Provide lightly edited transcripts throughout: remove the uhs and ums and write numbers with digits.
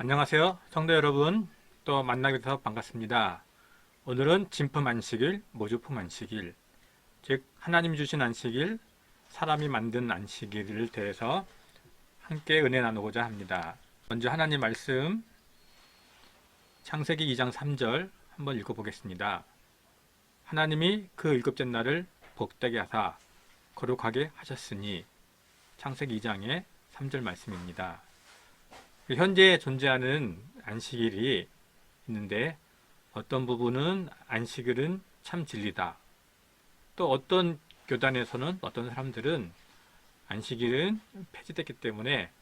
안녕하세요. 성도 여러분. 또 만나게 돼서 반갑습니다. 오늘은 진품 안식일, 모주품 안식일, 즉 하나님이 주신 안식일, 사람이 만든 안식일을 대해서 함께 은혜 나누고자 합니다. 먼저 하나님 말씀 창세기 2장 3절 한번 읽어보겠습니다. 하나님이 그 일곱째 날을 복되게 하사 거룩하게 하셨으니, 창세기 2장의 3절 말씀입니다. 현재 존재하는 안식일이 있는데, 어떤 부분은 안식일은 참 진리다, 또 어떤 교단에서는, 어떤 사람들은 안식일은 폐지됐기 때문에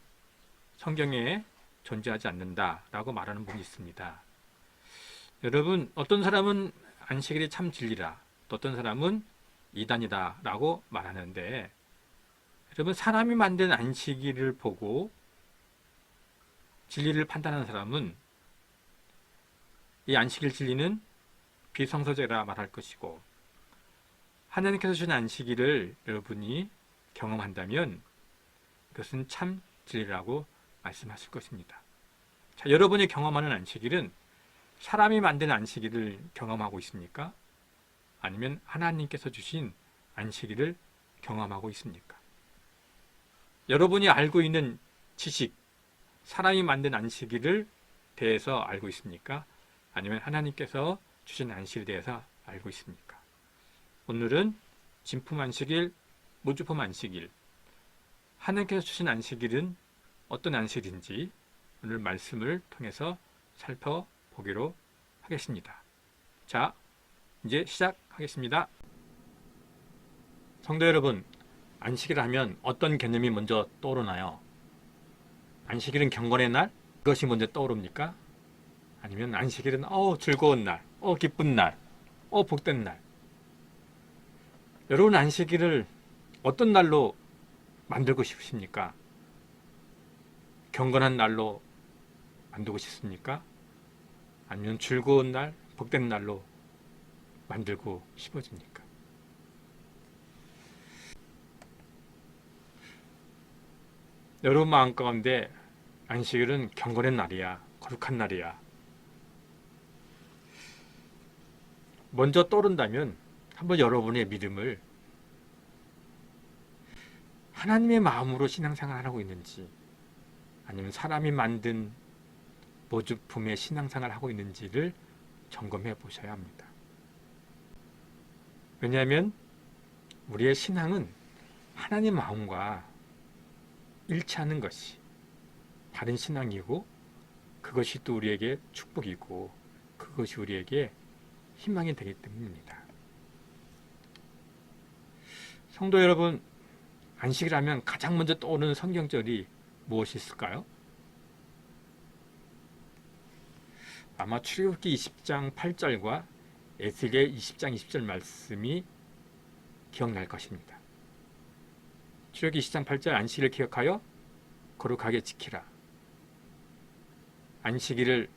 성경에 존재하지 않는다 라고 말하는 분이 있습니다. 여러분, 어떤 사람은 안식일이 참 진리라, 또 어떤 사람은 이단이다 라고 말하는데, 여러분, 사람이 만든 안식일을 보고 진리를 판단하는 사람은 이 안식일 진리는 비성서제라 말할 것이고, 하나님께서 주신 안식일을 여러분이 경험한다면 그것은 참 진리라고 말씀하실 것입니다. 자, 여러분이 경험하는 안식일은 사람이 만든 안식일을 경험하고 있습니까? 아니면 하나님께서 주신 안식일을 경험하고 있습니까? 여러분이 알고 있는 지식, 사람이 만든 안식일을 대해서 알고 있습니까? 아니면 하나님께서 주신 안식일에 대해서 알고 있습니까? 오늘은 진품 안식일, 모주품 안식일, 하나님께서 주신 안식일은 어떤 안식일인지 오늘 말씀을 통해서 살펴보기로 하겠습니다. 자, 이제 시작하겠습니다. 성도 여러분, 안식일 하면 어떤 개념이 먼저 떠오르나요? 안식일은 경건의 날? 그것이 먼저 떠오릅니까? 아니면 안식일은 즐거운 날, 기쁜 날, 복된 날. 여러분, 안식일을 어떤 날로 만들고 싶으십니까? 경건한 날로 만들고 싶습니까? 아니면 즐거운 날, 복된 날로 만들고 싶어집니까? 여러분 마음 가운데 안식일은 경건의 날이야, 거룩한 날이야, 먼저 떠오른다면 한번 여러분의 믿음을 하나님의 마음으로 신앙생활을 하고 있는지, 아니면 사람이 만든 모주품의 신앙생활을 하고 있는지를 점검해 보셔야 합니다. 왜냐하면 우리의 신앙은 하나님 마음과 일치하는 것이 바른 신앙이고, 그것이 또 우리에게 축복이고, 그것이 우리에게 희망이 되기 때문입니다. 성도 여러분, 안식일 하면 가장 먼저 떠오르는 성경절이 무엇이 있을까요? 아마 출애굽기 20장 8절과 에스겔 20장 20절 말씀이 기억날 것입니다. 출애굽기 20장 8절, 안식일을 기억하여 거룩하게 지키라. 안식일을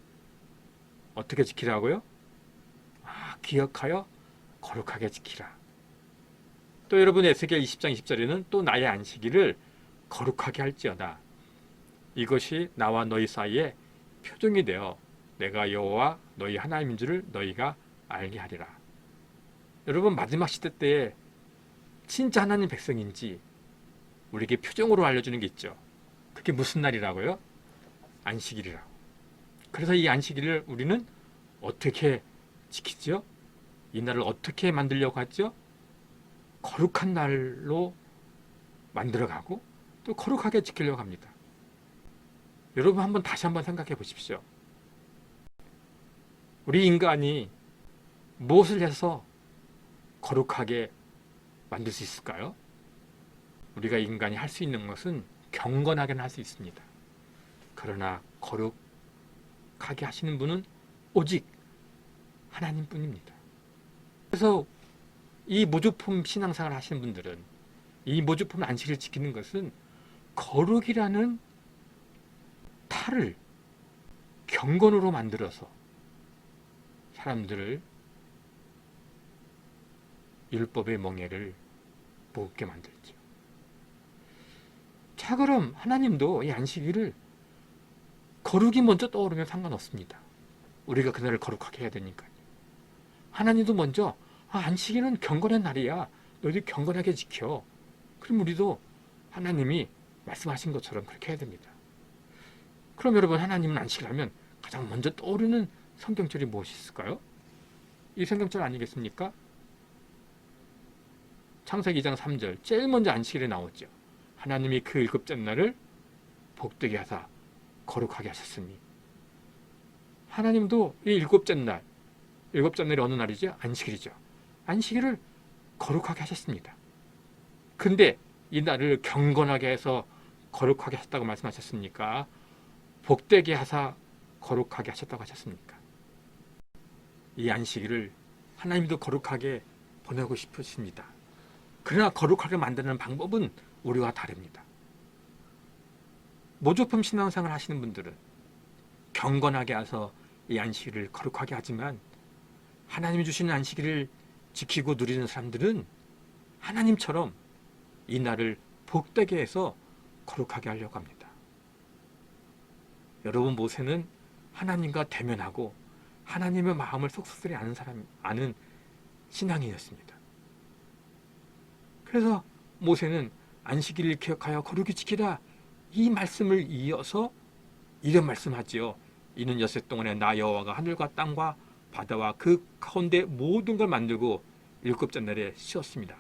어떻게 지키라고요? 기억하여 거룩하게 지키라. 또 여러분, 에스겔 20장 20절에는 또 나의 안식일을 거룩하게 할지어다. 이것이 나와 너희 사이에 표정이 되어 내가 여호와 너희 하나님인 줄을 너희가 알게 하리라. 여러분, 마지막 시대 때에 진짜 하나님 백성인지 우리에게 표정으로 알려주는 게 있죠. 그게 무슨 날이라고요? 안식일이라고. 그래서 이 안식일을 우리는 어떻게 지키죠? 이 날을 어떻게 만들려고 하죠? 거룩한 날로 만들어가고 또 거룩하게 지키려고 합니다. 여러분, 다시 한번 생각해 보십시오. 우리 인간이 무엇을 해서 거룩하게 만들 수 있을까요? 우리가 인간이 할 수 있는 것은 경건하게는 할 수 있습니다. 그러나 거룩하게 하시는 분은 오직 하나님뿐입니다. 그래서 이 모주품 신앙생활 하시는 분들은, 이 모주품 안식일을 지키는 것은 거룩이라는 탈을 경건으로 만들어서 사람들을 율법의 멍에를 무겁게 만들죠. 자, 그럼 하나님도 이 안식일을 거룩이 먼저 떠오르면 상관없습니다. 우리가 그날을 거룩하게 해야 되니까요. 하나님도 먼저 안식일은 경건한 날이야. 너희들 경건하게 지켜. 그럼 우리도 하나님이 말씀하신 것처럼 그렇게 해야 됩니다. 그럼 여러분, 하나님은 안식일 하면 가장 먼저 떠오르는 성경절이 무엇이 있을까요? 이 성경절 아니겠습니까? 창세기 2장 3절 제일 먼저 안식일에 나오죠. 하나님이 그 일곱째 날을 복되게 하사 거룩하게 하셨으니, 하나님도 이 일곱째 날이 어느 날이죠? 안식일이죠. 안식일을 거룩하게 하셨습니다. 근데 이 날을 경건하게 해서 거룩하게 하셨다고 말씀하셨습니까? 복되게 하사 거룩하게 하셨다고 하셨습니까? 이 안식일을 하나님도 거룩하게 보내고 싶으십니다. 그러나 거룩하게 만드는 방법은 우리와 다릅니다. 모조품 신앙생활 하시는 분들은 경건하게 해서 이 안식일을 거룩하게 하지만, 하나님이 주시는 안식일을 지키고 누리는 사람들은 하나님처럼 이 날을 복되게 해서 거룩하게 하려고 합니다. 여러분, 모세는 하나님과 대면하고 하나님의 마음을 속속들이 아는 신앙인이었습니다. 그래서 모세는 안식일을 기억하여 거룩히 지키라, 이 말씀을 이어서 이런 말씀하지요. 이는 엿새 동안에 나 여호와가 하늘과 땅과 바다와 그 가운데 모든 걸 만들고 일곱째 날에 쉬었습니다.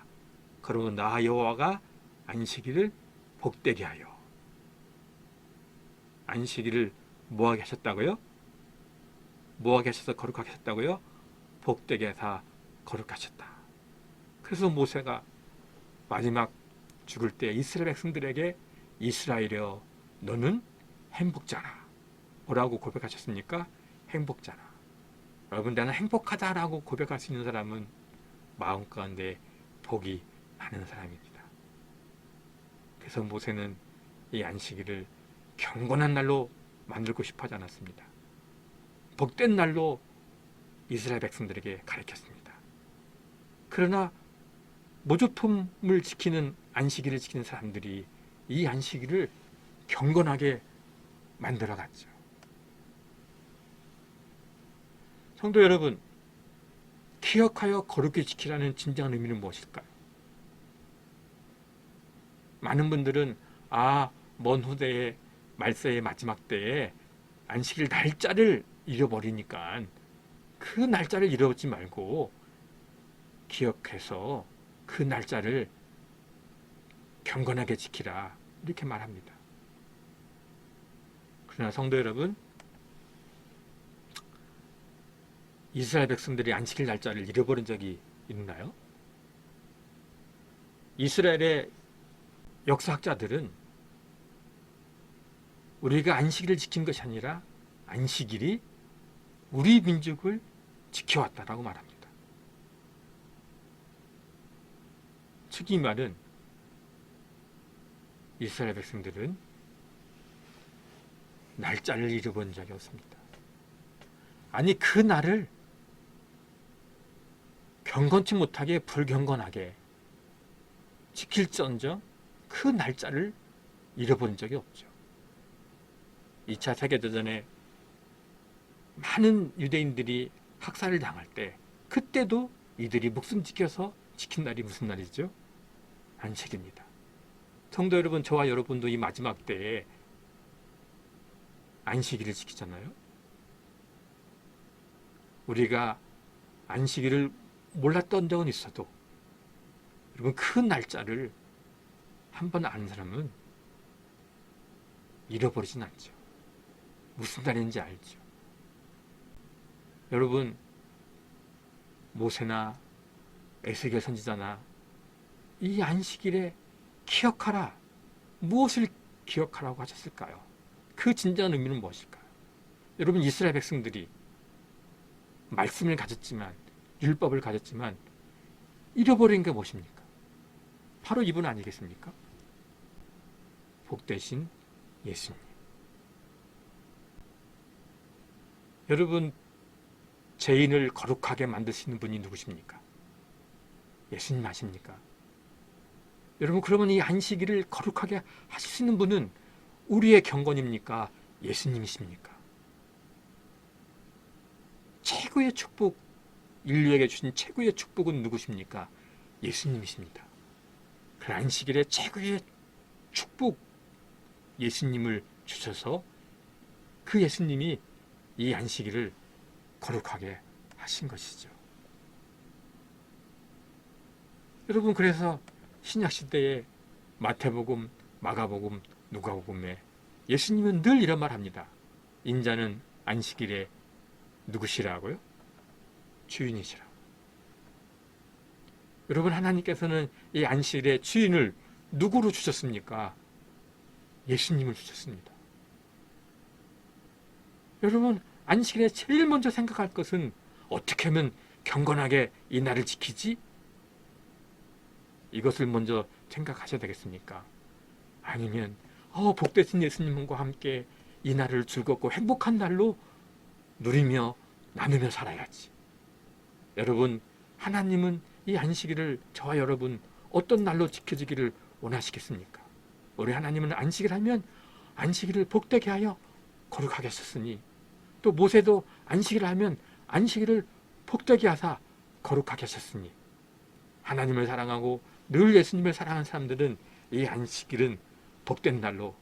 그러면 나 여호와가 안식일을 복되게 하여. 안식일을 뭐하게 하셨다고요? 뭐하게 하셔서 거룩하게 하셨다고요? 복되게 해서 거룩하셨다. 그래서 모세가 마지막 죽을 때 이스라엘 백성들에게 이스라엘이여 너는 행복자라. 뭐라고 고백하셨습니까? 행복자라. 여러분, 나는 행복하다라고 고백할 수 있는 사람은 마음 가운데 복이 많은 사람입니다. 그래서 모세는 이 안식일을 경건한 날로 만들고 싶어 하지 않았습니다. 복된 날로 이스라엘 백성들에게 가르쳤습니다. 그러나 모조품을 지키는 안식일을 지키는 사람들이 이 안식일을 경건하게 만들어갔죠. 성도 여러분, 기억하여 거룩히 지키라는 진정한 의미는 무엇일까요? 많은 분들은 먼 후대에 말세의 마지막 때에 안식일 날짜를 잃어버리니까 그 날짜를 잃어버리지 말고 기억해서 그 날짜를 경건하게 지키라, 이렇게 말합니다. 그러나 성도 여러분, 이스라엘 백성들이 안식일 날짜를 잃어버린 적이 있나요? 이스라엘의 역사학자들은 우리가 안식일을 지킨 것이 아니라 안식일이 우리 민족을 지켜왔다라고 말합니다. 즉, 이 말은 이스라엘 백성들은 날짜를 잃어본 적이 없습니다. 아니, 그 날을 경건치 못하게 불경건하게 지킬지언정 그 날짜를 잃어본 적이 없죠. 2차 세계대전에 많은 유대인들이 학살을 당할 때, 그때도 이들이 목숨 지켜서 지킨 날이 무슨 날이죠? 안식입니다. 성도 여러분, 저와 여러분도 이 마지막 때에 안식일을 지키잖아요. 우리가 안식일을 몰랐던 적은 있어도 여러분, 그 날짜를 한번 아는 사람은 잃어버리진 않죠. 무슨 날인지 알죠. 여러분, 모세나 에스겔 선지자나 이 안식일에 기억하라, 무엇을 기억하라고 하셨을까요? 그 진정한 의미는 무엇일까요? 여러분, 이스라엘 백성들이 말씀을 가졌지만, 율법을 가졌지만 잃어버린 게 무엇입니까? 바로 이분 아니겠습니까? 복되신 예수님. 여러분, 죄인을 거룩하게 만드시는 분이 누구십니까? 예수님 아십니까? 여러분, 그러면 이 안식일을 거룩하게 하실 수 있는 분은 우리의 경건입니까? 예수님이십니까? 최고의 축복, 인류에게 주신 최고의 축복은 누구십니까? 예수님이십니다. 그 안식일의 최고의 축복, 예수님을 주셔서 그 예수님이 이 안식일을 거룩하게 하신 것이죠. 여러분, 그래서 신약시대에 마태복음, 마가복음, 누가복음에 예수님은 늘 이런 말 합니다. 인자는 안식일에 누구시라고요? 주인이시라. 여러분, 하나님께서는 이 안식일의 주인을 누구로 주셨습니까? 예수님을 주셨습니다. 여러분, 안식일에 제일 먼저 생각할 것은 어떻게 하면 경건하게 이 날을 지키지? 이것을 먼저 생각하셔야 되겠습니까? 아니면 복되신 예수님과 함께 이 날을 즐겁고 행복한 날로 누리며 나누며 살아야지. 여러분, 하나님은 이 안식일을 저와 여러분 어떤 날로 지켜지기를 원하시겠습니까? 우리 하나님은 안식일 하면 안식일을 복되게 하여 거룩하게 하셨으니, 또 모세도 안식일을 하면 안식일을 복되게 하사 거룩하게 하셨으니, 하나님을 사랑하고 늘 예수님을 사랑하는 사람들은 이 안식일은 복된 날로,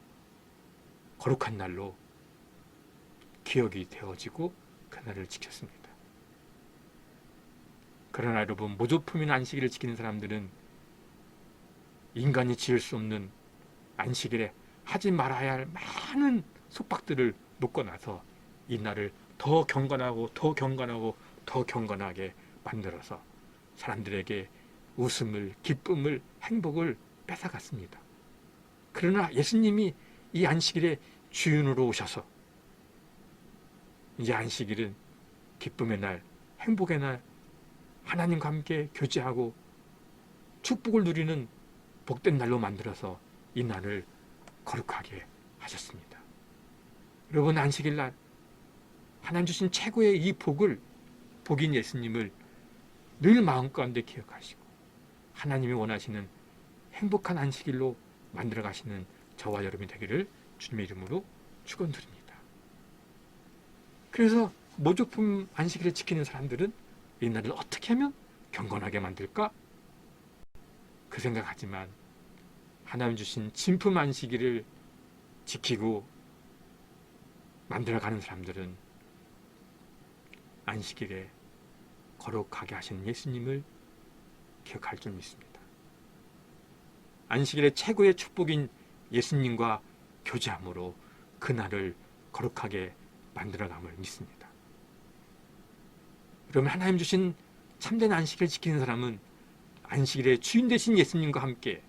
거룩한 날로 기억이 되어지고 그날을 지켰습니다. 그러나 여러분, 모조품인 안식일을 지키는 사람들은 인간이 지을 수 없는 안식일에 하지 말아야 할 많은 속박들을 놓고 나서 이 날을 더 경건하고 더 경건하고 더 경건하게 만들어서 사람들에게 웃음을, 기쁨을, 행복을 뺏어갔습니다. 그러나 예수님이 이 안식일의 주인으로 오셔서 이제 안식일은 기쁨의 날, 행복의 날, 하나님과 함께 교제하고 축복을 누리는 복된 날로 만들어서 이 날을 거룩하게 하셨습니다. 여러분, 안식일 날 하나님 주신 최고의 이 복인 예수님을 늘 마음 가운데 기억하시고 하나님이 원하시는 행복한 안식일로 만들어 가시는 저와 여러분이 되기를 주님의 이름으로 축원드립니다. 그래서 모조품 안식일을 지키는 사람들은 이 날을 어떻게 하면 경건하게 만들까? 그 생각하지만 하나님 주신 진품 안식일을 지키고 만들어가는 사람들은 안식일에 거룩하게 하시는 예수님을 기억할 줄 믿습니다. 안식일의 최고의 축복인 예수님과 교제함으로 그날을 거룩하게 만들어감을 믿습니다. 그러면 하나님 주신 참된 안식일을 지키는 사람은 안식일의 주인 되신 예수님과 함께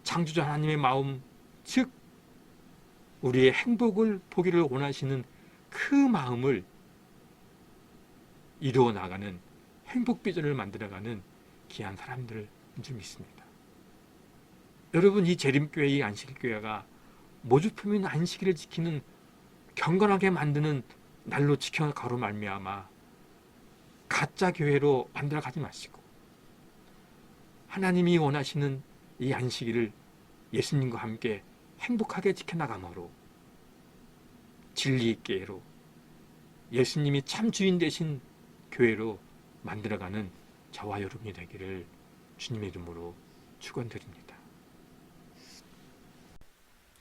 창조주 하나님의 마음, 즉 우리의 행복을 보기를 원하시는 그 마음을 이루어 나가는 행복 비전을 만들어가는 귀한 사람들인 줄 믿습니다. 여러분, 이 재림교회, 이 안식일교회가 모조품인 안식일을 지키는 경건하게 만드는 날로 지켜가로 말미암아 가짜 교회로 만들어가지 마시고 하나님이 원하시는 이 안식일을 예수님과 함께 행복하게 지켜나감으로 진리 있게로 예수님이 참 주인 되신 교회로 만들어가는 저와 여러분이 되기를 주님의 이름으로 축원드립니다.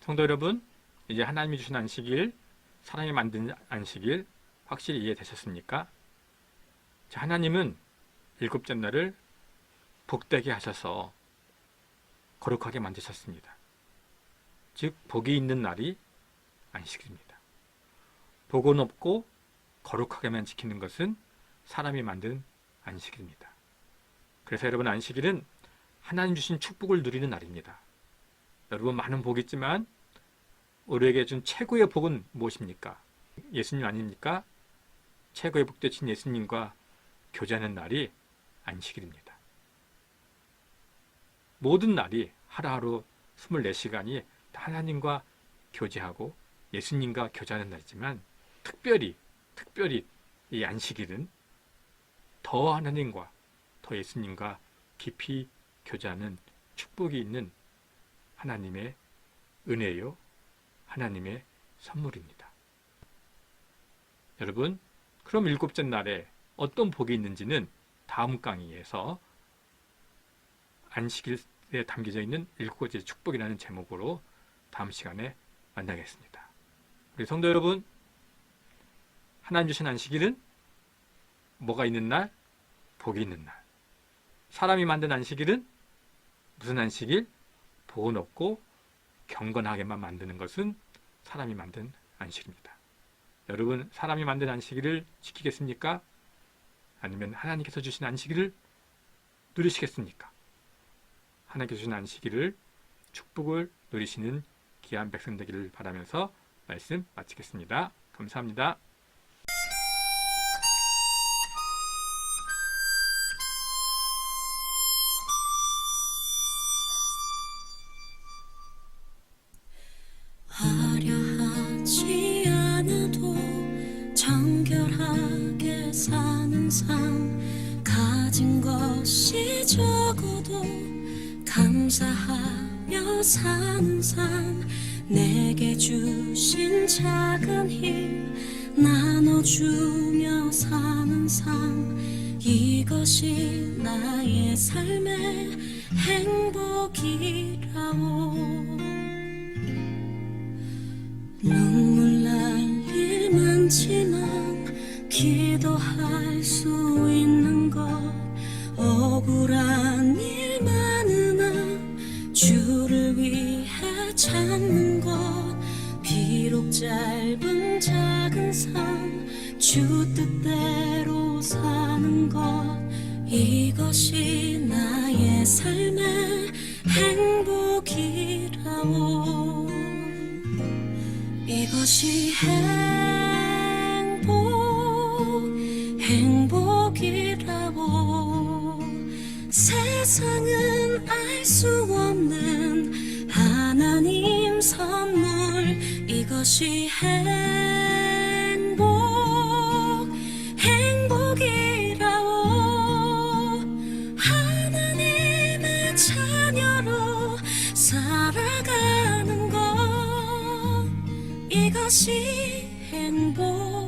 성도 여러분, 이제 하나님이 주신 안식일, 사람이 만든 안식일 확실히 이해되셨습니까? 하나님은 일곱째 날을 복되게 하셔서 거룩하게 만드셨습니다. 즉 복이 있는 날이 안식일입니다. 복은 없고 거룩하게만 지키는 것은 사람이 만든 안식일입니다. 그래서 여러분, 안식일은 하나님 주신 축복을 누리는 날입니다. 여러분, 많은 복이 있지만 우리에게 준 최고의 복은 무엇입니까? 예수님 아닙니까? 최고의 복 되신 예수님과 교제하는 날이 안식일입니다. 모든 날이 하루하루 24시간이 하나님과 교제하고 예수님과 교제하는 날이지만 특별히 이 안식일은 더 하나님과 더 예수님과 깊이 교제하는 축복이 있는 하나님의 은혜요, 하나님의 선물입니다. 여러분, 그럼 일곱째 날에 어떤 복이 있는지는 다음 강의에서 안식일에 담겨져 있는 일곱 가지 축복이라는 제목으로 다음 시간에 만나겠습니다. 우리 성도 여러분, 하나님 주신 안식일은 뭐가 있는 날? 복이 있는 날. 사람이 만든 안식일은 무슨 안식일? 복은 없고 경건하게만 만드는 것은 사람이 만든 안식일입니다. 여러분, 사람이 만든 안식일을 지키겠습니까? 아니면 하나님께서 주신 안식일을 누리시겠습니까? 하나님께서 주신 안식일을, 축복을 누리시는 귀한 백성 되기를 바라면서 말씀 마치겠습니다. 감사합니다. 화려하지 않아도 정결하게 사는 삶, 가진 것이 적어도 감사하며 사는 삶, 내게 주신 작은 힘 나눠주며 사는 삶, 이것이 나의 삶의 행복이라오. 눈물 날 일 많지만 기도할 수 있는 것, 억울한 일 많으나 주를 위해 찾는 것, 비록 짧은 작은 삶 주 뜻대로 사는 것, 이것이 나의 삶의 행복이라오. 이것이 행복이라고. 세상은 알 수 없는 하나님 선물, 이것이 행복이라고. 하나님의 자녀로 살아가는 것, 이것이 행복.